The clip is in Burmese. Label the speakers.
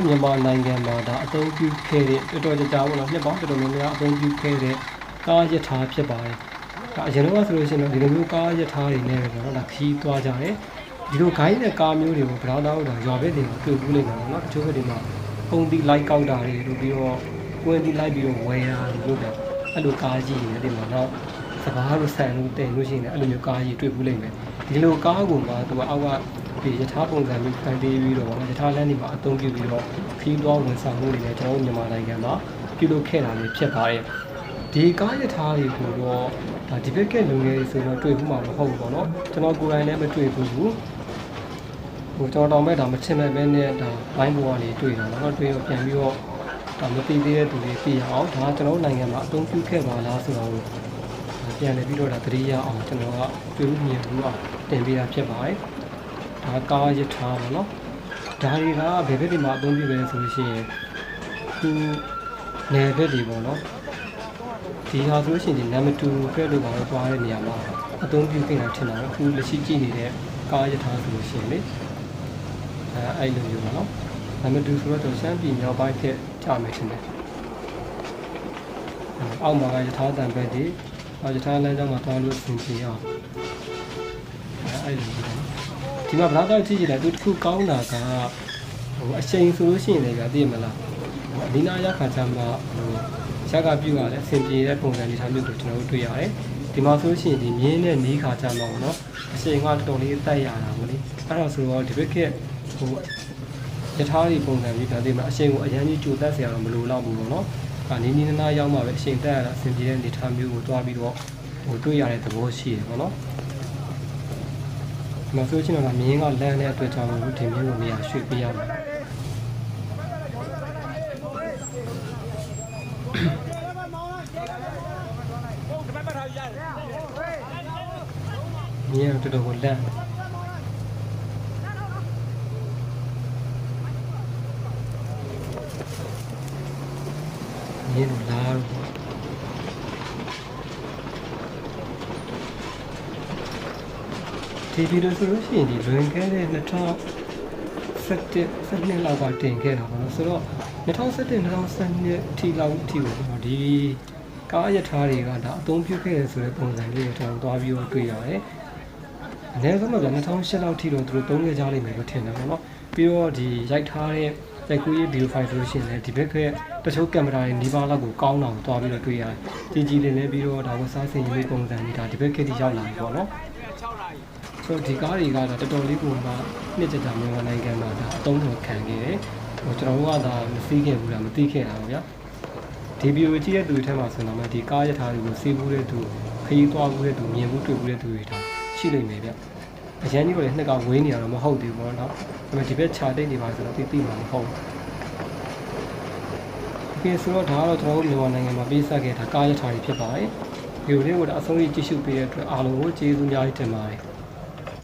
Speaker 1: မြန်မာနိုင်ငံမှာဒါအသုံးပြုခဲ့တဲ့တော်တော်ကြာပေါ့နော်နှစ်ပေါင်းတော်တော်များများအသုံးပြုခဲ့တဲ့ကားရထားဖြစ်ပါတယ်ဒါအရင်တော့ဆိုလို့ရှိရင်တော့ဒီလိုမျိုးကားရထားတွေနဲ့ပေါ့နော်ဒါခီးသွားကြတယ်ဒီလိုဂိုင်းနဲ့ကားမျိုးတွေကိုဗလားတော့ရွာဘက်တွေမှာတွေ့ဘူးလိမ့်မယ်ပေါ့နော်တချို့ဘက်တွေမှာပုံတီလိုက်ကောက်တာတွေတို့ပြီးတော့ကွင်းတီလိုက်ပြီးတော့ဝယ်တာလို့ပဲအဲ့လိုကားကြီးတွေဒီမှာတော့စကားလို့ဆန်လို့တင်လို့ရှိရင်အဲ့လိုမျိုးကားကြီးတွေ့ဘူးလိမ့်မယ်ဒီလိုကားကိုမှသူကအောက်ကဒီရထားပုံစံမျိုးကန်သေးပြီးတော့ပေါ့နော်ရထားလမ်းတွေမှာအသုံးပြုပြီးတော့ခီးသွားဝန်ဆောင်မှုတွေနဲ့ကျွန်တော်တို့မြန်မာနိုင်ငံမှာပြုလုပ်ခဲ့တာမျိုးဖြစ်ပါတယ်ဒီကားရထားတွေကိုတော့ဒါဒီဘက်ကလူငယ်တွေဆိုတော့တွေ့ဘူးမှာမဟုတ်ဘူးပေါ့နော်ကျွန်တော်ကိုယ်တိုင်လည်းမတွေ့ဘူးဟိုကျွန်တော်တောင်မဲ့ဒါမချင်မဲ့ပဲနဲ့ဒါဘိုင်းဘောကနေတွေ့တာတော့တွေ့တော့ပြန်ပြီးတော့ဒါမသိသေးတဲ့သူတွေသိရအောင်ဒါကျွန်တော်နိုင်ငံမှာအသုံးပြုခဲ့ပါလားဆိုတော့ပြန်နေပြီးတော့ဒါသတိရအောင်ကျွန်တော်ကတွေ့လို့မြင်ဘူးအောင်တင်ပေးတာဖြစ်ပါတယ်ဒါကားရထားပါနော်ဒါတွေကဘယ်ဘက်ဒီမှာအသုံးပြုလဲဆိုလို့ရှိရင်ဒီနယ်ဘက်ဒီပေါ့နော်ဒီဟာဆိုလို့ရှိရင်ဒီနံပါတ်2ဖက်လို့ပါတော့သွားတဲ့နေရာမှာအသုံးပြုနေတာထင်တာအခုလက်ရှိကြည့်နေတဲ့ကားရထားဆိုလို့ရှိရင်လေအဲ့လိုမျိုးပါနော်နံပါတ်2ဆိုတော့ရှမ်းပြည်မြောက်ပိုင်းထက်ကြာမယ်ထင်တယ်အောက်မှာကရထားတံပဲဒီရထားလမ်းကြောင်းမှာတောင်းလို့ဆင်ပြေအောင်အဲ့လိုမျိုးဒီမှာဗလာတော့ကြည့်ကြည့်လိုက်သူတစ်ခုကောင်းတာကဟိုအချိန်ဆိုလို့ရှိရင်လည်းသိရမလားအဒီနာရခါကျမှဟိုရက်ကပြုတ်ရတယ်ဆင်ပြေတဲ့ပုံစံလေးထားမျိုးတို့ကျွန်တော်တို့တွေ့ရတယ်ဒီမှာဆိုလို့ရှိရင်ဒီမြင်းနဲ့နီးခါကျမှပေါ့နော်အချိန်ကတော်တော်လေးတက်ရတာပေါ့လေအဲ့တော့ဆိုတော့ဒီဘက်ကဟိုရထားတွေပုံစံမျိုးဒါသိမှာအချိန်ကိုအရန်ကြီးကြိုတက်เสียအောင်မလိုတော့ဘူးပေါ့နော်နီးနီးနားနားရောက်မှပဲအချိန်တက်ရတာဆင်ပြေတဲ့အနေထားမျိုးကိုတွားပြီးတော့ဟိုတွေ့ရတဲ့သဘောရှိတယ်ပေါ့နော်ဒီမှာဆိုရှင်တော့မြင်းကလမ်းတဲ့အတွက်ကြောင့်ဒီမြင်းကိုနေရာရွှေ့ပေးရမယ်မြင်းတော်တော်ကိုလမ်းမြင်းတို့လာတော့ဒီဗီဒီယိုဆိုလို့ရှိရင်ဒီလွန်ခဲ့တဲ့2017လောက်ကတင်ခဲ့တာပေါ့နော်ဆိုတော့2017 2012ထိလောက်ထိကိုဒီကားရထားတွေကဒါအသုံးပြုခဲ့ရဆိုတဲ့ပုံစံလေးကိုကျွန်တော်သွားပြီးတော့တွေ့ရတယ်အနည်းဆုံးတော့2008လောက်ထိတော့သူတို့သုံးခဲ့ကြလိမ့်မယ်လို့ထင်တယ်ပေါ့နော်ပြီးတော့ဒီရိုက်ထားတဲ့ရိုက်ကူးရေးဗီဒီယိုဖိုင်ဆိုလို့ရှိရင်လည်းဒီဘက်ကတချို့ကင်မရာတွေနီးပါးလောက်ကိုကောင်းအောင်သွားပြီးတော့တွေ့ရတယ်ကြီးကြီးလေးလေးပြီးတော့ဒါကိုစားစင်ရေးပုံစံလေးဒါဒီဘက်ကတိရောက်လာပြီပေါ့နော်ဆိုတော့ဒီကားတွေကဒါတော်တော်လေးကိုမှနှစ်ကြကြမြန်မာနိုင်ငံမှာဒါအသုံးတော်ခံခဲ့တယ်ဟိုကျွန်တော်တို့ကဒါမသိခဲ့ဘူးလားမသိခဲ့တာပေါ့ဗျာဒီဗီဒီယိုကြည့်တဲ့သူတွေထဲမှာဆိုတော့ဒီကားရထားတွေကိုစေးဘူးတဲ့သူခရီးသွားဘူးတဲ့သူမြင်ဘူးတွေ့ဘူးတဲ့သူတွေဒါရှိနေမယ်ဗျအရန်ကြီးကလည်းနှစ်ကဝေးနေရတော့မဟုတ်သေးဘူးပေါ့နော်ဒါပေမဲ့ဒီဘက်ခြာတိတ်နေပါဆိုတော့သိမှာမဟုတ်ဘူးโอเคဆိုတော့ဒါကတော့ကျွန်တော်တို့မြန်မာနိုင်ငံမှာပေးဆက်ခဲ့တာကားရထားတွေဖြစ်ပါတယ်ဗီဒီယိုလေးကိုဒါအဆုံးထိကြည့်ရှုပေးတဲ့အတွက်အားလုံးကိုကျေးဇူးများတင်ပါတယ်